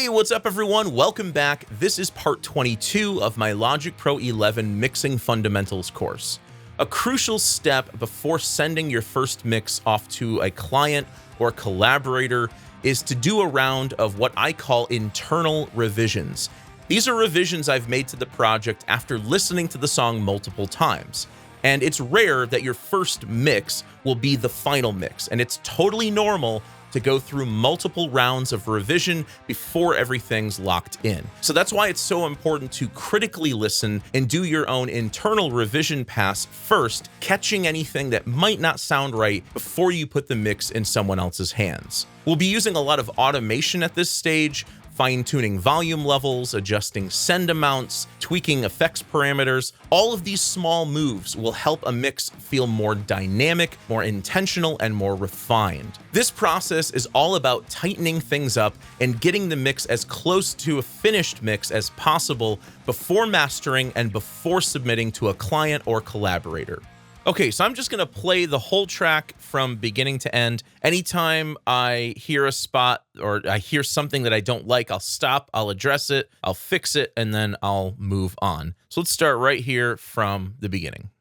Hey, what's up everyone? Welcome back. This is part 22 of my Logic Pro 11 Mixing Fundamentals course. A crucial step before sending your first mix off to a client or collaborator is to do a round of what I call internal revisions. These are revisions I've made to the project after listening to the song multiple times. And it's rare that your first mix will be the final mix, and it's totally normal to go through multiple rounds of revision before everything's locked in. So that's why it's so important to critically listen and do your own internal revision pass first, catching anything that might not sound right before you put the mix in someone else's hands. We'll be using a lot of automation at this stage, fine-tuning volume levels, adjusting send amounts, tweaking effects parameters. All of these small moves will help a mix feel more dynamic, more intentional, and more refined. This process is all about tightening things up and getting the mix as close to a finished mix as possible before mastering and before submitting to a client or collaborator. Okay, so I'm just gonna play the whole track from beginning to end. Anytime I hear a spot or I hear something that I don't like, I'll stop, I'll address it, I'll fix it, and then I'll move on. So let's start right here from the beginning.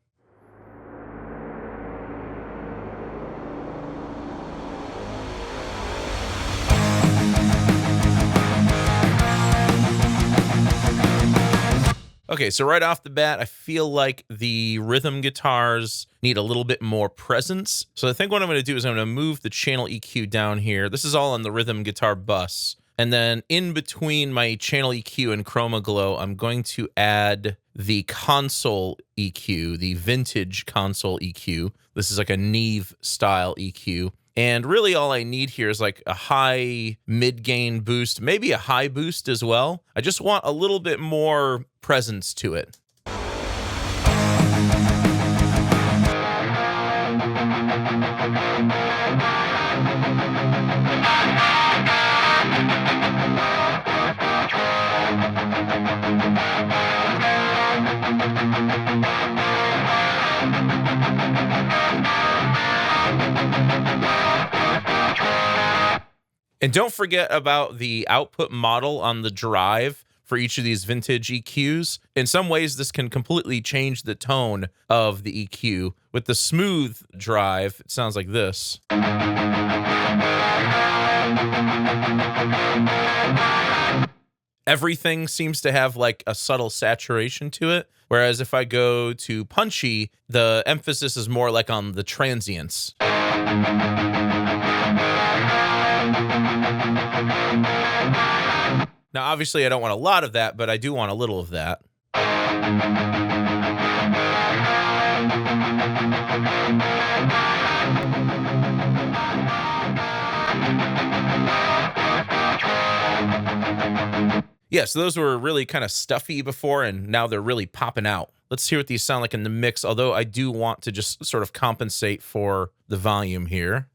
Okay, so right off the bat, I feel like the rhythm guitars need a little bit more presence. So I think what I'm going to do is I'm going to move the channel EQ down here. This is all on the rhythm guitar bus. And then in between my channel EQ and Chroma Glow, I'm going to add the console EQ, the vintage console EQ. This is like a Neve style EQ. And really all I need here is like a high mid-gain boost, maybe a high boost as well. I just want a little bit more presence to it. And don't forget about the output model on the drive for each of these vintage EQs. In some ways, this can completely change the tone of the EQ. With the smooth drive, it sounds like this. Everything seems to have like a subtle saturation to it. Whereas if I go to punchy, the emphasis is more like on the transients. Now, obviously, I don't want a lot of that, but I do want a little of that. Yeah, so those were really kind of stuffy before, and now they're really popping out. Let's hear what these sound like in the mix, although I do want to just sort of compensate for the volume here.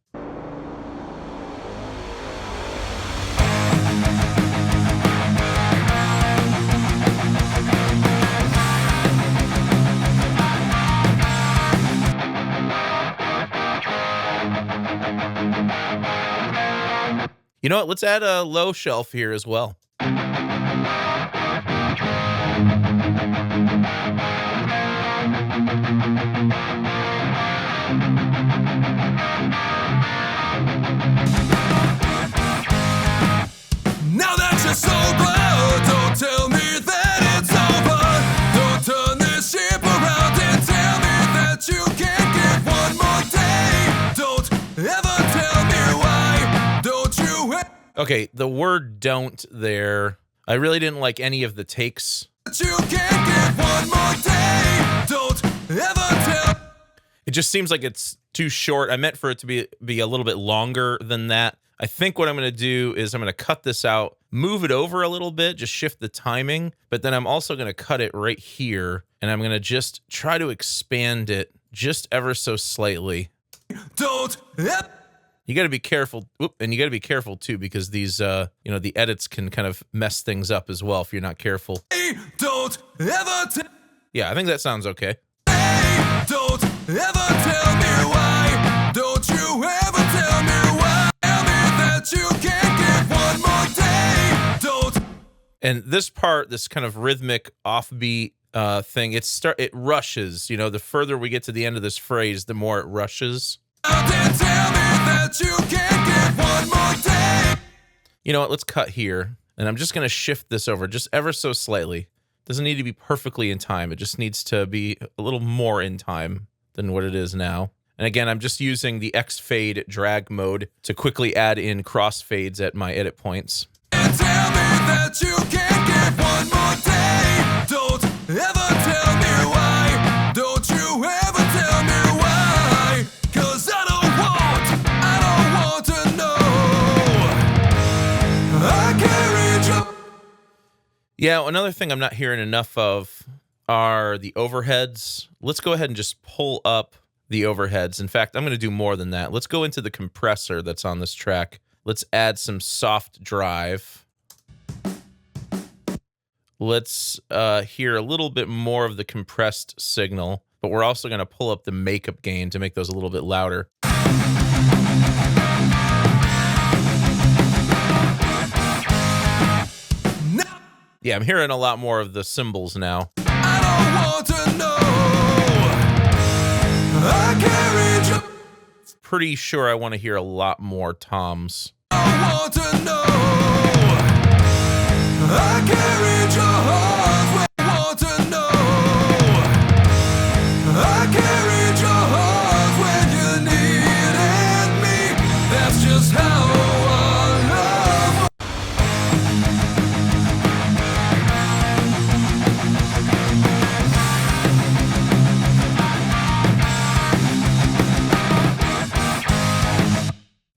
You know what? Let's add a low shelf here as well. Now that you're sober, don't tell me that it's over. Don't turn this ship around and tell me that you can't get one more day. Don't ever tell me why. Don't you? Okay, the word "don't" there. I really didn't like any of the takes. You can't get one more day. Don't ever tell. It just seems like it's too short. I meant for it to be a little bit longer than that. I think what I'm going to do is I'm going to cut this out, move it over a little bit, just shift the timing, but then I'm also going to cut it right here, and I'm going to just try to expand it just ever so slightly. Don't. You got to be careful, and you got to be careful too, because these, the edits can kind of mess things up as well if you're not careful. Don't ever. Yeah, I think that sounds okay. Don't ever tell me why. Don't you ever tell me why. Tell me that you can't get one more day. Don't And this part, this kind of rhythmic offbeat thing, it rushes. You know, the further we get to the end of this phrase, the more it rushes. You know what? Let's cut here. And I'm just going to shift this over just ever so slightly. Doesn't need to be perfectly in time. It just needs to be a little more in time than what it is now. And again, I'm just using the X fade drag mode to quickly add in crossfades at my edit points. And tell me that you can't get one more day. Don't ever tell me why. Don't you ever tell me why. 'Cause I don't want to know. I can't reach up. Yeah, another thing I'm not hearing enough of are the overheads. Let's go ahead and just pull up the overheads. In fact, I'm going to do more than that. Let's go into the compressor that's on this track. Let's add some soft drive. Let's hear a little bit more of the compressed signal, but we're also going to pull up the makeup gain to make those a little bit louder. Yeah, I'm hearing a lot more of the cymbals now. I don't want to know. I can't reach up. Pretty sure I want to hear a lot more toms. I want to know. I can't reach your heart. I want to know. I can't reach your heart when you needed me. That's just how I love.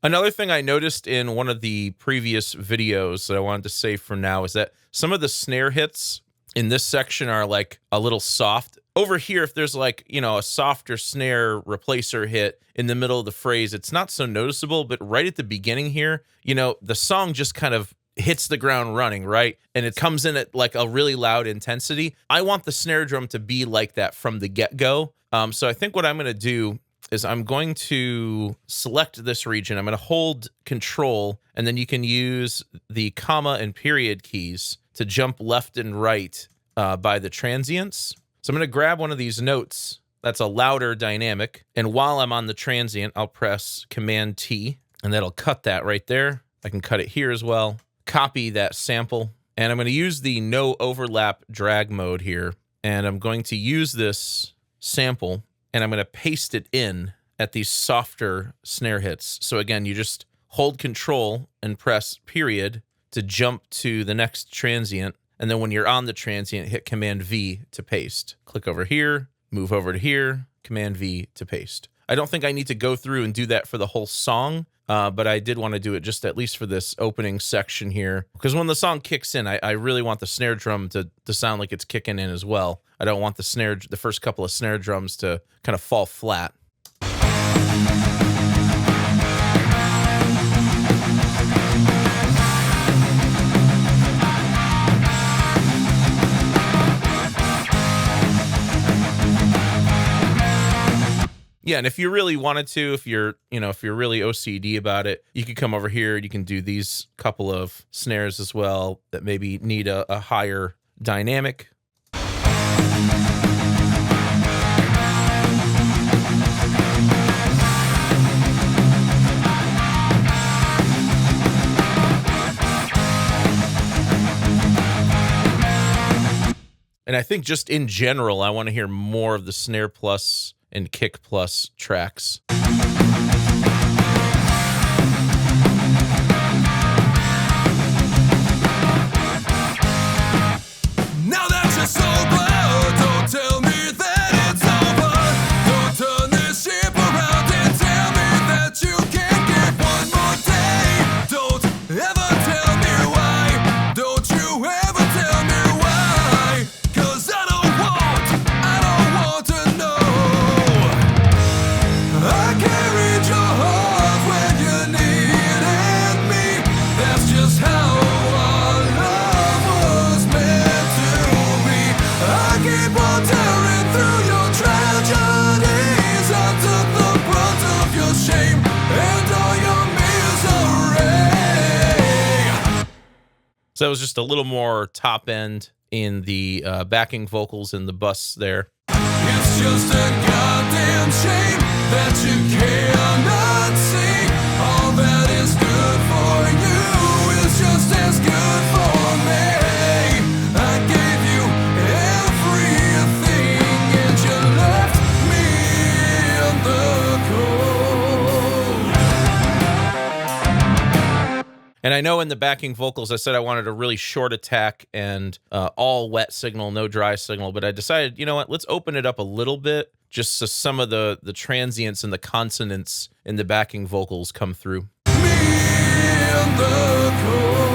Another thing I noticed in one of the previous videos that I wanted to save for now is that some of the snare hits in this section are like a little soft. Over here, if there's like, you know, a softer snare replacer hit in the middle of the phrase, it's not so noticeable, but right at the beginning here, you know, the song just kind of hits the ground running, right? And it comes in at like a really loud intensity. I want the snare drum to be like that from the get-go. So I think what I'm going to do is I'm going to select this region. I'm going to hold Control, and then you can use the comma and period keys to jump left and right by the transients. So I'm going to grab one of these notes that's a louder dynamic, and while I'm on the transient, I'll press Command T, and that'll cut that right there. I can cut it here as well. Copy that sample, and I'm going to use the no overlap drag mode here, and I'm going to use this sample, and I'm going to paste it in at these softer snare hits. So again, you just hold Control and press period to jump to the next transient. And then when you're on the transient, hit Command V to paste. Click over here, move over to here, Command V to paste. I don't think I need to go through and do that for the whole song, but I did want to do it just at least for this opening section here. Because when the song kicks in, I really want the snare drum to sound like it's kicking in as well. I don't want the first couple of snare drums to kind of fall flat. Yeah, and if you really wanted to, if you're really OCD about it, you could come over here. You can do these couple of snares as well that maybe need a higher dynamic. And I think just in general, I want to hear more of the snare plus and kick plus tracks. Now that you're sober, don't tell me that it's over. Don't turn this ship around and tell me that you can't get one more day. Don't ever tell me why. Don't you ever tell me why. 'Cause I don't want to know. I So that was just a little more top end in the backing vocals and the bus there. It's just a goddamn shame that you cannot see. All that is good for you is just as good for me. I gave you everything and you left me in the cold. And I know in the backing vocals, I said I wanted a really short attack and all wet signal, no dry signal. But I decided, you know what, let's open it up a little bit just so some of the transients and the consonants in the backing vocals come through. Me in the cold.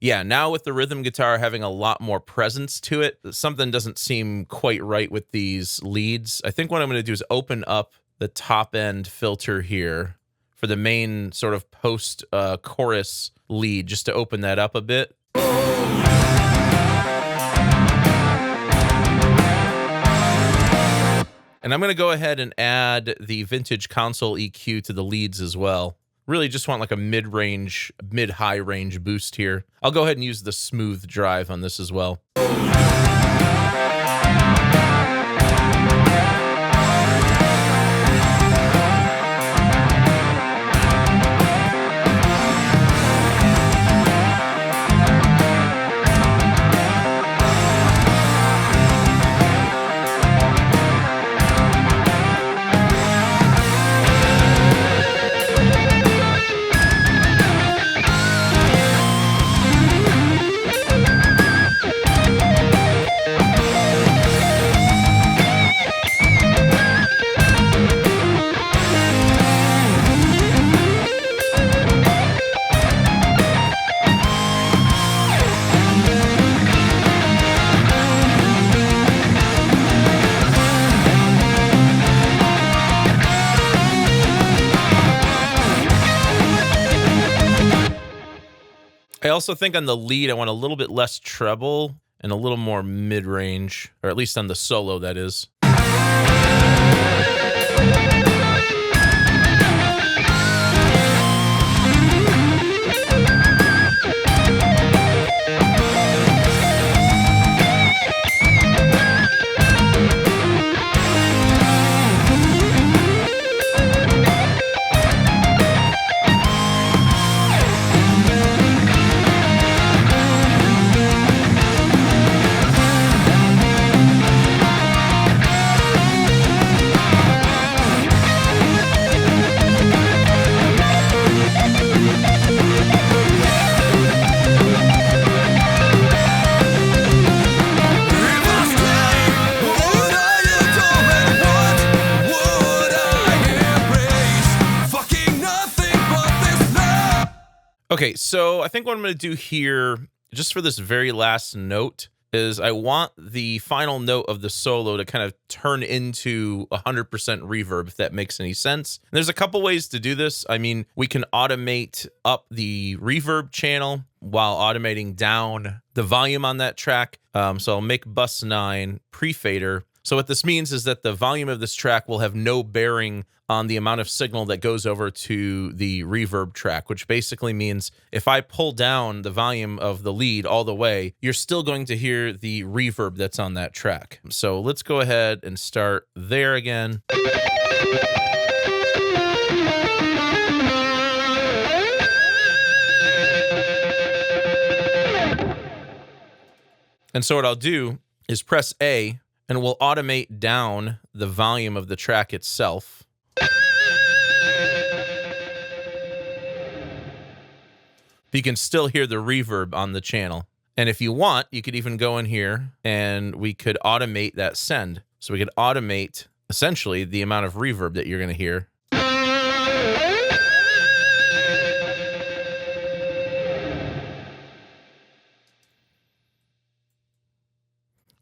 Yeah, now with the rhythm guitar having a lot more presence to it, something doesn't seem quite right with these leads. I think what I'm going to do is open up the top end filter here for the main sort of post chorus lead, just to open that up a bit. And I'm going to go ahead and add the vintage console EQ to the leads as well. Really just want like a mid-range, mid-high range boost here. I'll go ahead and use the smooth drive on this as well. I also think on the lead, I want a little bit less treble and a little more mid-range, or at least on the solo, that is. Okay, so I think what I'm going to do here, just for this very last note, is I want the final note of the solo to kind of turn into 100% reverb, if that makes any sense. And there's a couple ways to do this. I mean, we can automate up the reverb channel while automating down the volume on that track. So I'll make bus 9 pre-fader. So what this means is that the volume of this track will have no bearing on the amount of signal that goes over to the reverb track, which basically means if I pull down the volume of the lead all the way, you're still going to hear the reverb that's on that track. So let's go ahead and start there again. And so what I'll do is press A, and we'll automate down the volume of the track itself. But you can still hear the reverb on the channel. And if you want, you could even go in here and we could automate that send. So we could automate essentially the amount of reverb that you're going to hear.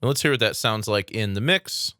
And let's hear what that sounds like in the mix.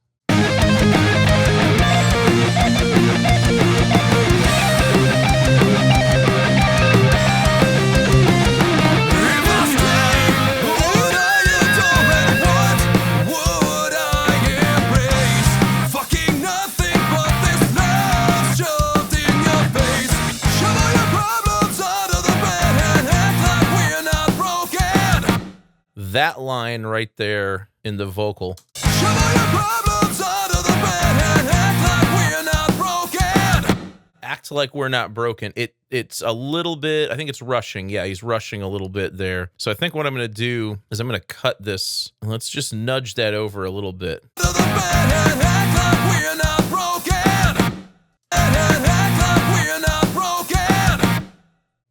that line right there in the vocal. Shove all your problems under the bed and act like we're not broken. Act like we're not broken. It's a little bit, I think it's rushing. Yeah, he's rushing a little bit there. So I think what I'm going to do is I'm going to cut this. Let's just nudge that over a little bit. Under the bed and act like we're not broken. And act like we're not broken.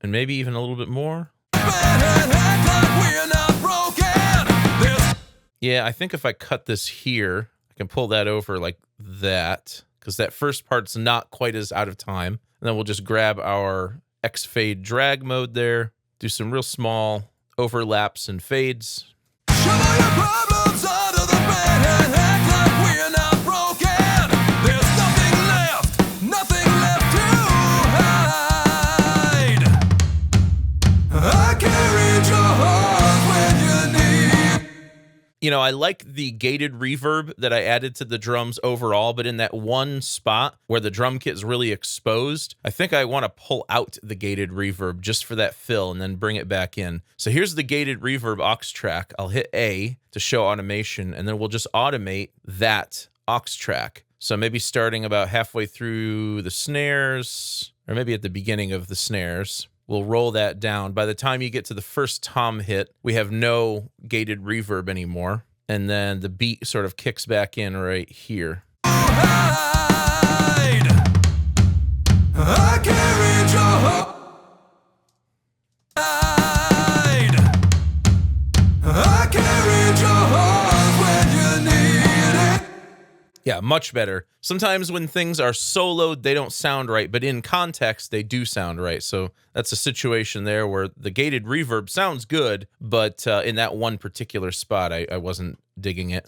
And maybe even a little bit more. And act like we're not broken. There's Yeah, I think if I cut this here, I can pull that over like that, because that first part's not quite as out of time. And then we'll just grab our X fade drag mode there, do some real small overlaps and fades. shove all your problems under the bed and act like we're not broken. There's nothing left to hide. I carried your heart when you need. You know, I like the gated reverb that I added to the drums overall, but in that one spot where the drum kit is really exposed, I think I want to pull out the gated reverb just for that fill and then bring it back in. So here's the gated reverb aux track. I'll hit A to show automation, and then we'll just automate that aux track. So maybe starting about halfway through the snares, or maybe at the beginning of the snares. We'll roll that down. By the time you get to the first tom hit, we have no gated reverb anymore. And then the beat sort of kicks back in right here. Hide. I carried your heart. Hide. I carried your heart when you need it. Yeah, much better. Sometimes when things are soloed, they don't sound right, but in context, they do sound right. So that's a situation there where the gated reverb sounds good, but in that one particular spot, I wasn't digging it.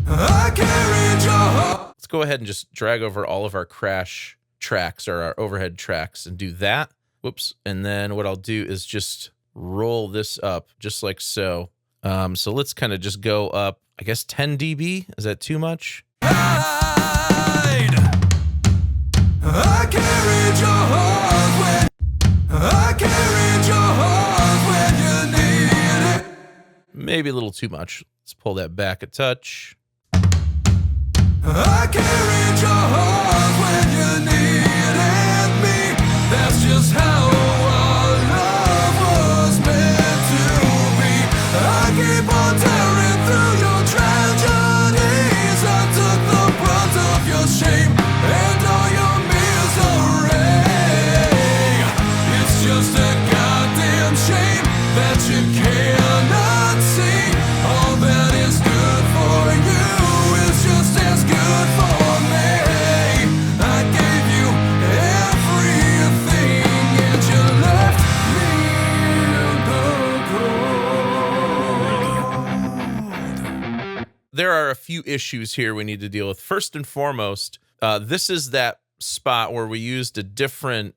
I carried your heart. Let's go ahead and just drag over all of our crash tracks or our overhead tracks and do that. Whoops. And then what I'll do is just roll this up just like so. So let's kind of just go up, I guess 10 dB. Is that too much? Hide. I carried your heart when I carried your heart when you need it. Maybe a little too much. Let's pull that back a touch. I carried your heart when you needed me. That's just how our love was meant to be. I keep on tearing through your tragedies. I took the brunt of your shame and all your misery. It's just a goddamn shame that you cannot see. All that is good for you is just as good for me. I gave you everything and you left me in the cold. There are a few issues here we need to deal with. First and foremost, this is that spot where we used a different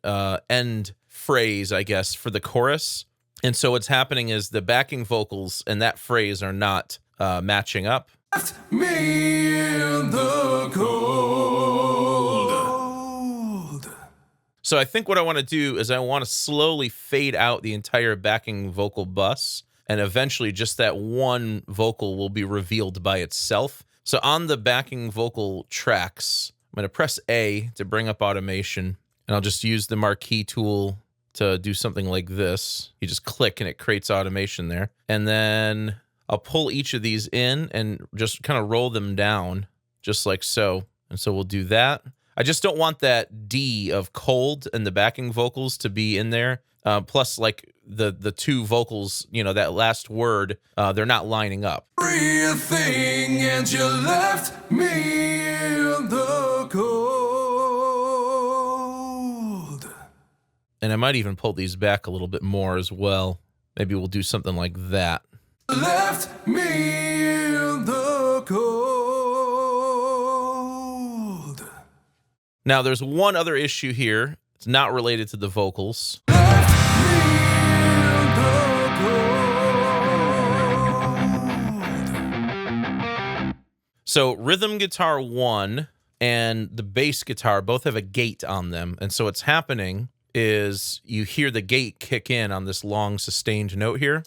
end phrase, I guess, for the chorus. And so what's happening is the backing vocals and that phrase are not matching up. Left me in the cold. So I think what I want to do is I want to slowly fade out the entire backing vocal bus, and eventually just that one vocal will be revealed by itself. So on the backing vocal tracks, I'm going to press A to bring up automation, and I'll just use the marquee tool to do something like this. You just click and it creates automation there. And then I'll pull each of these in and just kind of roll them down just like so. And so we'll do that. I just don't want that D of cold and the backing vocals to be in there. Plus, like the two vocals, you know, that last word, they're not lining up. Everything and you left me in the cold. And I might even pull these back a little bit more as well. Maybe we'll do something like that. Left me in the cold. Now, there's one other issue here. It's not related to the vocals. Left me in the cold. So rhythm guitar 1 and the bass guitar both have a gate on them. And so what's happening is you hear the gate kick in on this long sustained note here.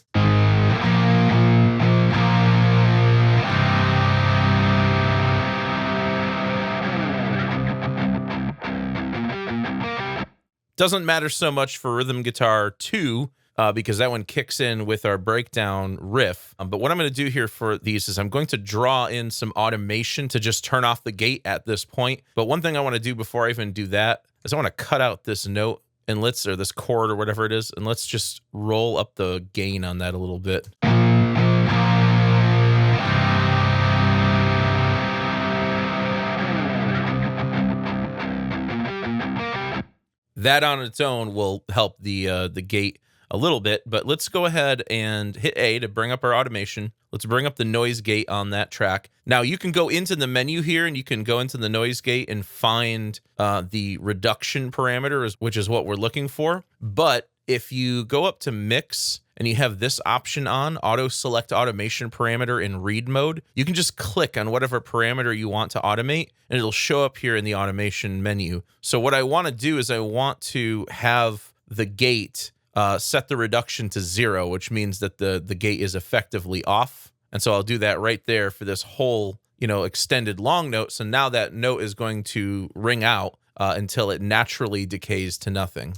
Doesn't matter so much for rhythm guitar 2, because that one kicks in with our breakdown riff. But what I'm going to do here for these is I'm going to draw in some automation to just turn off the gate at this point. But one thing I want to do before I even do that is I want to cut out this note and or this chord or whatever it is, and let's just roll up the gain on that a little bit. That on its own will help the gate a little bit, but let's go ahead and hit A to bring up our automation. Let's bring up the noise gate on that track. Now you can go into the menu here and you can go into the noise gate and find the reduction parameter, which is what we're looking for. But if you go up to mix and you have this option on, auto select automation parameter in read mode, you can just click on whatever parameter you want to automate and it'll show up here in the automation menu. So what I want to do is I want to have the gate set the reduction to 0, which means that the gate is effectively off. And so I'll do that right there for this whole, extended long note. So now that note is going to ring out until it naturally decays to nothing.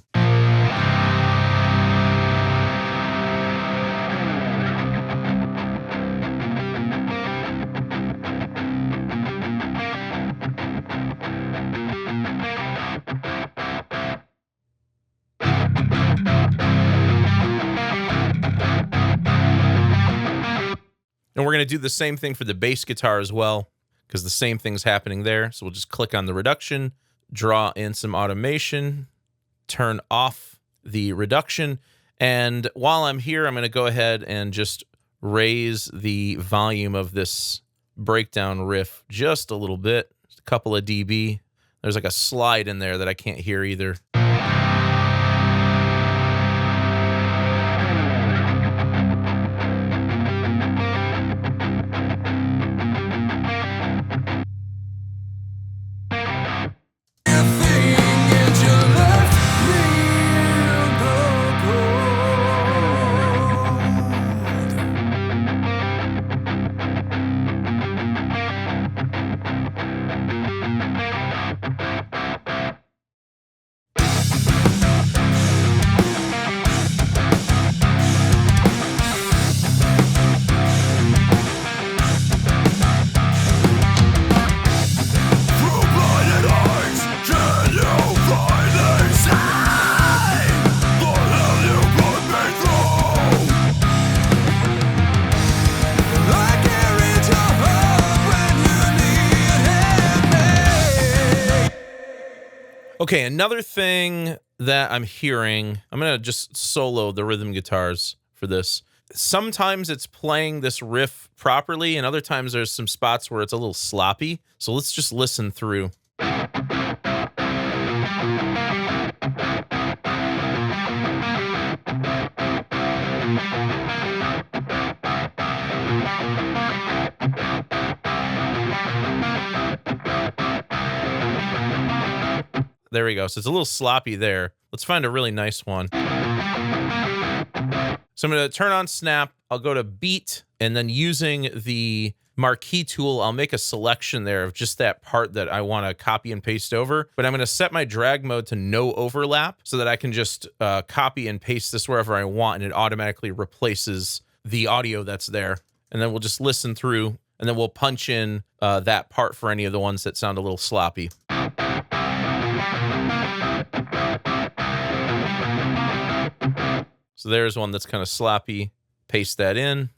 And we're going to do the same thing for the bass guitar as well, because the same thing's happening there. So we'll just click on the reduction, draw in some automation, turn off the reduction. And while I'm here, I'm going to go ahead and just raise the volume of this breakdown riff just a little bit, just a couple of dB. There's like a slide in there that I can't hear either. Okay, another thing that I'm hearing, I'm going to just solo the rhythm guitars for this. Sometimes it's playing this riff properly, and other times there's some spots where it's a little sloppy. So let's just listen through. There we go. So it's a little sloppy there. Let's find a really nice one. So I'm going to turn on snap. I'll go to beat, and then using the marquee tool, I'll make a selection there of just that part that I want to copy and paste over. But I'm going to set my drag mode to no overlap so that I can just copy and paste this wherever I want, and it automatically replaces the audio that's there. And then we'll just listen through, and then we'll punch in that part for any of the ones that sound a little sloppy. So there's one that's kind of sloppy. Paste that in.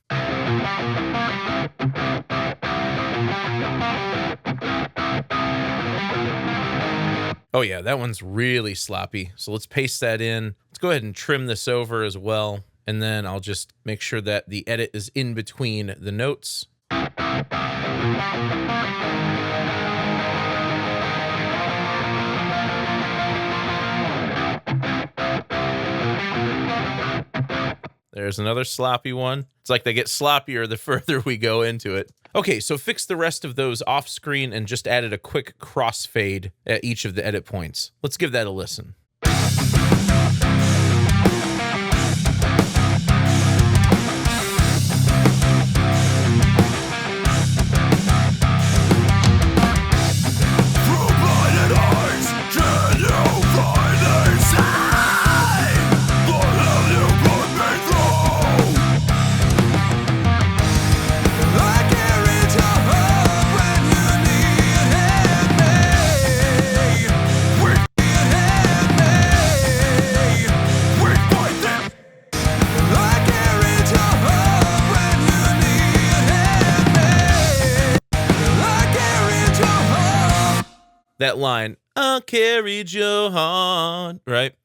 Oh yeah, that one's really sloppy. So let's paste that in. Let's go ahead and trim this over as well. And then I'll just make sure that the edit is in between the notes. There's another sloppy one. It's like they get sloppier the further we go into it. Okay, so fix the rest of those off screen and just added a quick crossfade at each of the edit points. Let's give that a listen. Through blinded eyes, can you find a sign? that line, I carried your heart, right?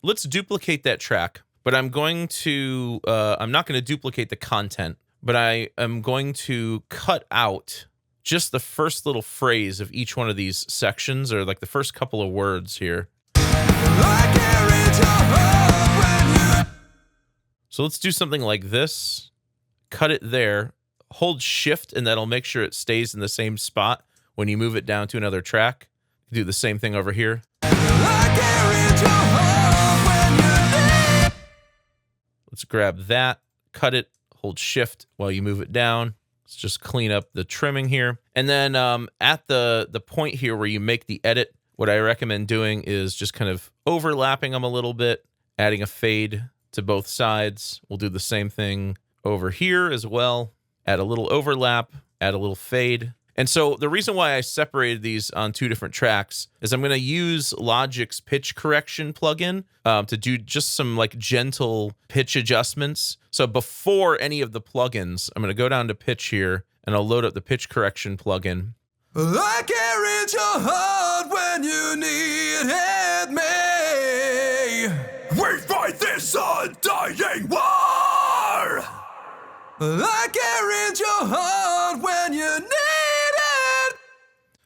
Let's duplicate that track, but I'm going to, I'm not going to duplicate the content, but I am going to cut out just the first little phrase of each one of these sections, or like the first couple of words here. So let's do something like this. Cut it there, hold shift, and that'll make sure it stays in the same spot when you move it down to another track. Do the same thing over here. Let's grab that, cut it, hold shift while you move it down. Let's just clean up the trimming here. And then at the point here where you make the edit, what I recommend doing is just kind of overlapping them a little bit, adding a fade to both sides. We'll do the same thing over here as well. Add a little overlap, add a little fade. And so the reason why I separated these on two different tracks is I'm going to use Logic's pitch correction plugin to do just some like gentle pitch adjustments. So before any of the plugins, I'm going to go down to pitch here and I'll load up the pitch correction plugin. I carried your heart when you needed me. We fight this undying war. I carried your heart when you needed.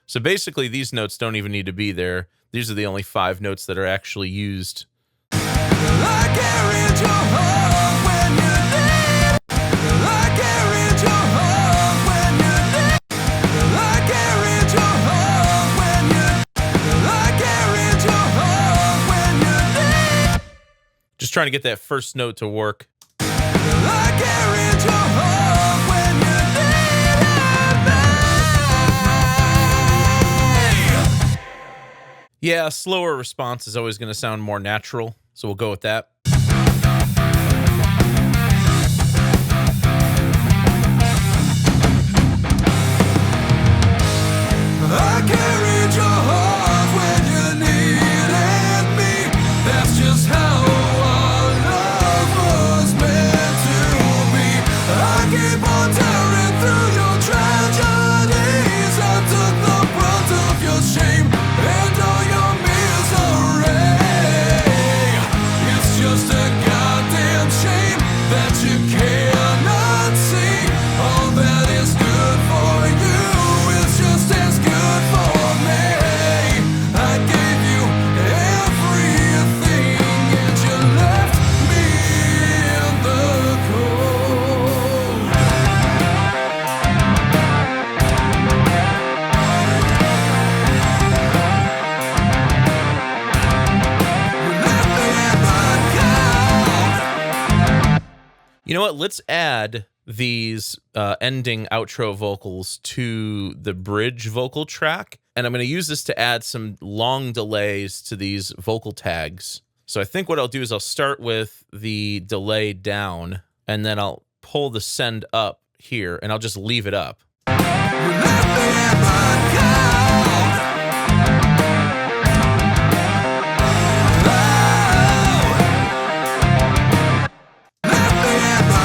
So basically, these notes don't even need to be there. These are the only 5 notes that are actually used. I carried your heart when you needed. I carried your heart when you needed. I carried your heart when you. I carried your heart when you needed. Just trying to get that first note to work. I carried your heart when you needed me. Yeah, a slower response is always going to sound more natural, so we'll go with that. I carried your heart when you needed me. That's just how our love was meant to be. I keep on tearing through your tragedies. I took the brunt of your shame and all your misery. It's just a goddamn shame that you cannot see. All that is good for you is just as good for me. I gave you everything and you left me in the cold. You left me in the cold. You know what? Let's add these ending outro vocals to the bridge vocal track. And I'm going to use this to add some long delays to these vocal tags. So I think what I'll do is I'll start with the delay down, and then I'll pull the send up here, and I'll just leave it up. You left me in the cold. Left me in the cold.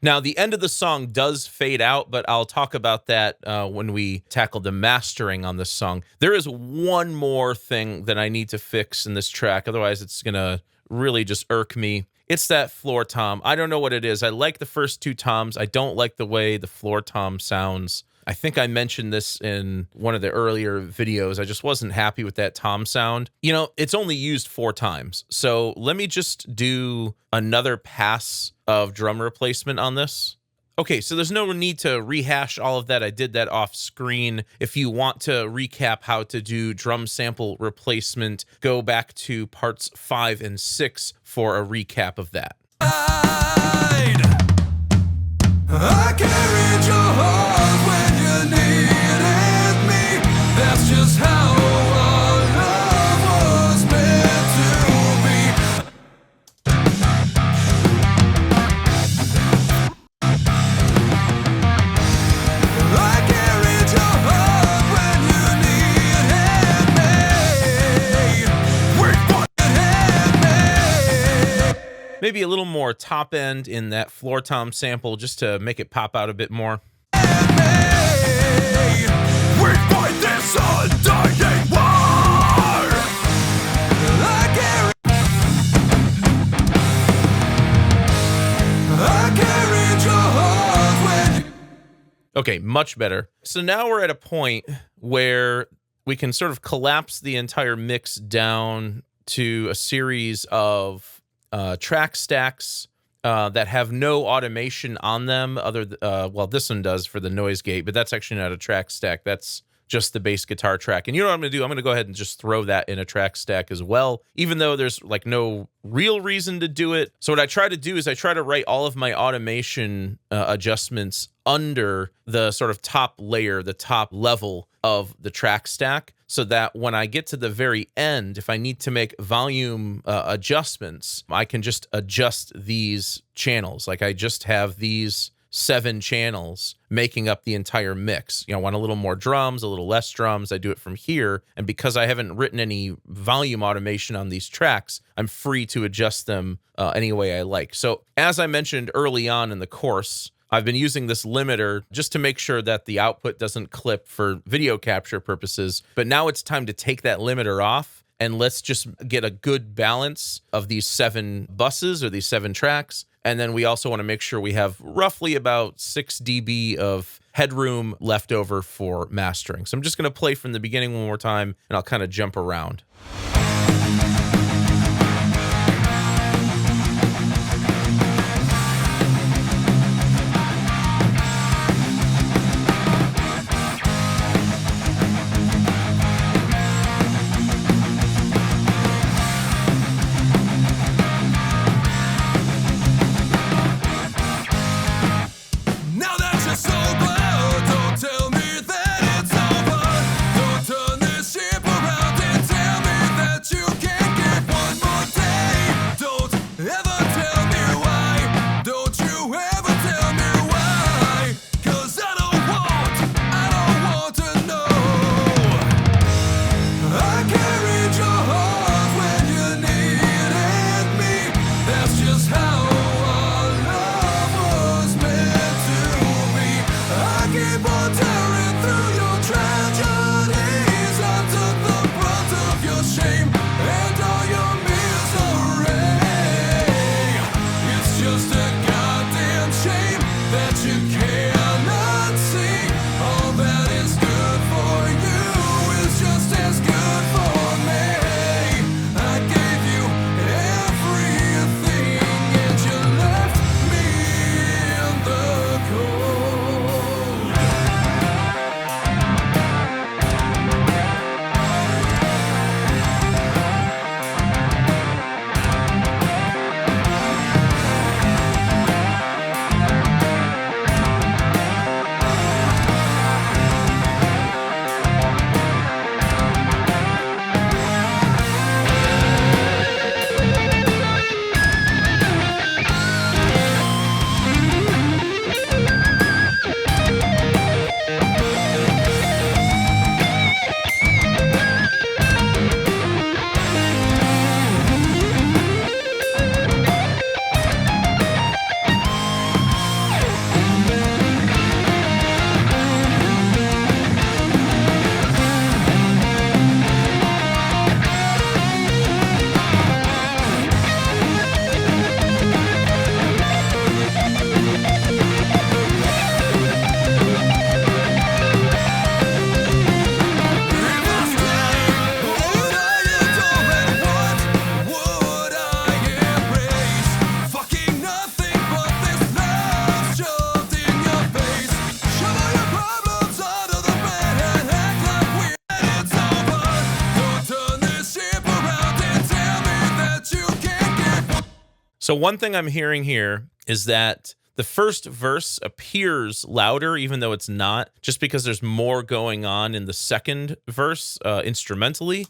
Now, the end of the song does fade out, but I'll talk about that when we tackle the mastering on this song. There is one more thing that I need to fix in this track, otherwise it's going to really just irk me. It's that floor tom. I don't know what it is. I like the first 2 toms. I don't like the way the floor tom sounds. I think I mentioned this in one of the earlier videos. I just wasn't happy with that tom sound. You know, it's only used 4 times. So let me just do another pass of drum replacement on this. Okay, so there's no need to rehash all of that. I did that off screen. If you want to recap how to do drum sample replacement, go back to parts 5 and 6 for a recap of that. I carried your heart when you needed me. That's just how our love was meant Maybe a little more top end in that floor tom sample just to make it pop out a bit more. We fight this undying war. I carried your heart when you... Okay, much better. So now we're at a point where we can sort of collapse the entire mix down to a series of track stacks that have no automation on them well, this one does for the noise gate, but that's actually not a track stack. That's just the bass guitar track. And you know what I'm going to do? I'm going to go ahead and just throw that in a track stack as well, even though there's like no real reason to do it. So what I try to do is I try to write all of my automation adjustments under the sort of top layer, the top level of the track stack, so that when I get to the very end, if I need to make volume adjustments, I can just adjust these channels. Like I just have these 7 channels making up the entire mix. You know, I want a little more drums, a little less drums. I do it from here. And because I haven't written any volume automation on these tracks, I'm free to adjust them any way I like. So as I mentioned early on in the course, I've been using this limiter just to make sure that the output doesn't clip for video capture purposes. But now it's time to take that limiter off, and let's just get a good balance of these 7 buses or these 7 tracks. And then we also want to make sure we have roughly about 6 dB of headroom left over for mastering. So I'm just going to play from the beginning one more time, and I'll kind of jump around. Now that you're sober, don't tell me that it's over. Don't turn this ship around and tell me that you can't get one more day. Don't ever tell me why. Don't you ever tell me why. 'Cause I don't want to know. I carried your heart when you needed me. That's just how our love was meant to be. I keep on tearing through your tragedies. I took the brunt of your shame and all your misery. It's just a goddamn shame that you cannot see. All that is good for you is just as good for me. I gave you everything and you left me in the cold. So one thing I'm hearing here is that the first verse appears louder, even though it's not, just because there's more going on in the second verse instrumentally.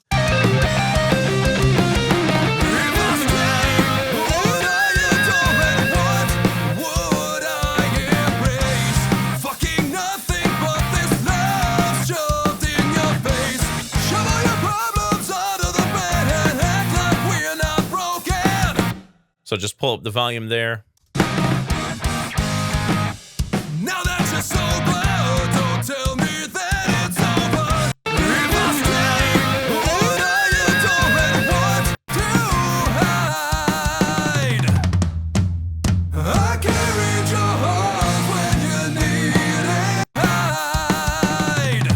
So just pull up the volume there. Now that you're sober, don't tell me that it's over. If I stay, what are you doing? What to hide? I carried your heart when you needed hide.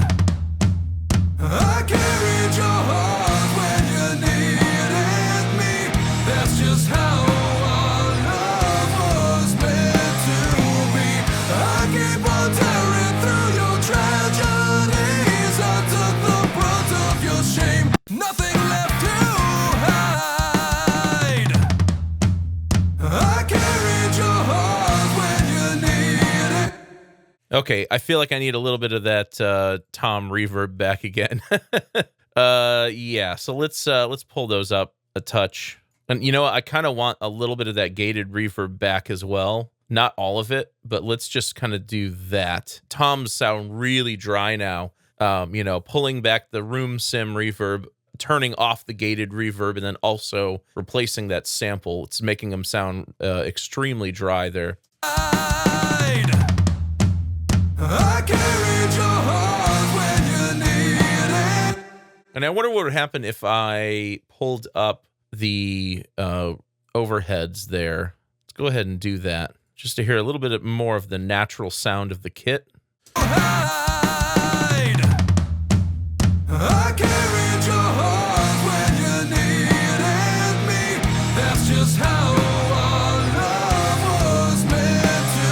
I carried your heart when you needed me. That's just how our love was meant to be. I keep on tearing through your tragedies. I took the brunt of your shame. Nothing left to hide. I carried your heart when you needed. Okay, I feel like I need a little bit of that Tom reverb back again. Yeah, so let's pull those up a touch. And you know what? I kind of want a little bit of that gated reverb back as well. Not all of it, but let's just kind of do that. Toms sound really dry now. You know, pulling back the room sim reverb, turning off the gated reverb, and then also replacing that sample. It's making them sound extremely dry there. I carried your heart when you needed. And I wonder what would happen if I pulled up the overheads there. Let's go ahead and do that, just to hear a little bit more of the natural sound of the kit. Hide. I carried your heart when you needed me. That's just how our love was meant to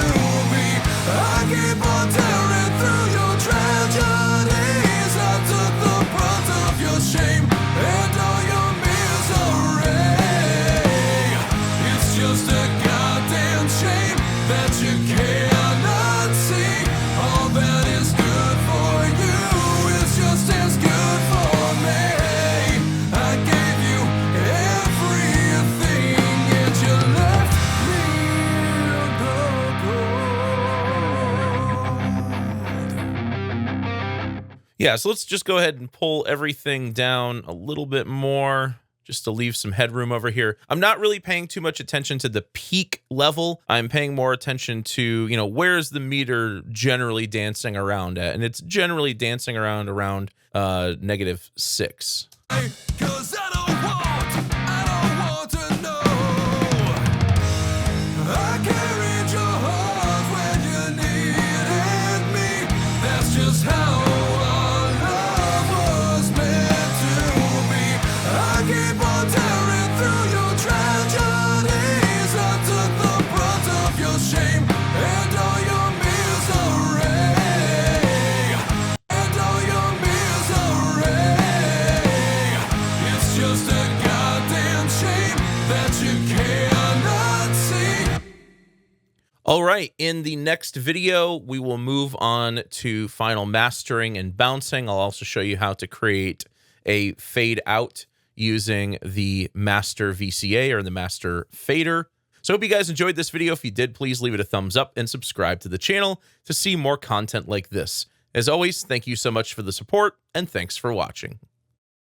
be. I keep on tearing through your tragedies. I took the brunt of your shame and all your misery. It's just a goddamn shame that you cannot see. All that is good for you is just as good for me. I gave you everything and you left me in the cold. Yeah, so let's just go ahead and pull everything down a little bit more, just to leave some headroom over here. I'm not really paying too much attention to the peak level. I'm paying more attention to, you know, where's the meter generally dancing around at? And it's generally dancing around -6. 'Cause I don't want to know. I carried your heart when you needed me. That's just how our love was meant to be. I keep on tearing through your tragedies. I took the brunt of your shame and all your misery. And all your misery. It's just a goddamn shame that you cannot see. All right, in the next video, we will move on to final mastering and bouncing. I'll also show you how to create a fade out using the master VCA or the master fader. So I hope you guys enjoyed this video. If you did, please leave it a thumbs up and subscribe to the channel to see more content like this. As always, thank you so much for the support, and thanks for watching.